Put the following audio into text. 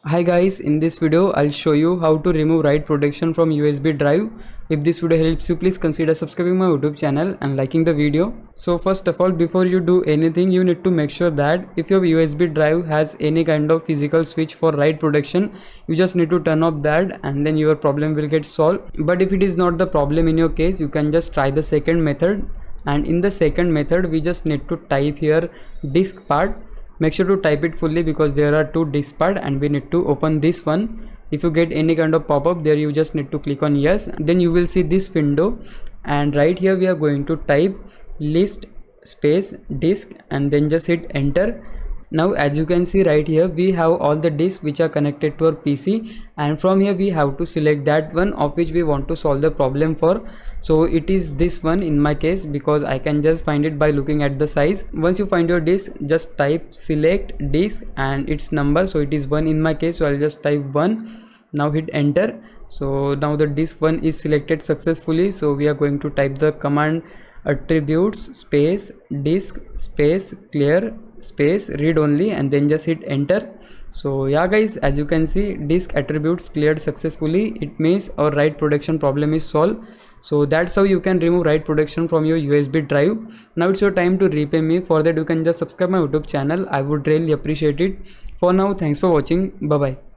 Hi guys, in this video I'll show you how to remove write protection from USB drive. If this video helps you, please consider subscribing my YouTube channel and liking the video. So first of all, before you do anything, you need to make sure that if your USB drive has any kind of physical switch for write protection, you just need to turn off that and then your problem will get solved. But if it is not the problem in your case, you can just try the second method. And in the second method, we just need to type here disk part. Make sure to type it fully because there are two disk part and we need to open this one. If you get any kind of pop-up there, you just need to click on yes, then you will see this window, and right here we are going to type list space disk and then just hit enter. Now as you can see right here, we have all the disks which are connected to our PC, and from here we have to select that one of which we want to solve the problem for. So it is this one in my case because I can just find it by looking at the size. Once you find your disk, just type select disk and its number. So it is 1 in my case, so I'll just type 1. Now hit enter. So now the disk 1 is selected successfully. So we are going to type the command attributes space disk space clear space read only and then just hit enter. So yeah guys, as you can see, disk attributes cleared successfully. It means our write protection problem is solved. So that's how you can remove write protection from your USB drive. Now it's your time to repay me. For that you can just subscribe my YouTube channel. I would really appreciate it. For now, thanks for watching. Bye bye.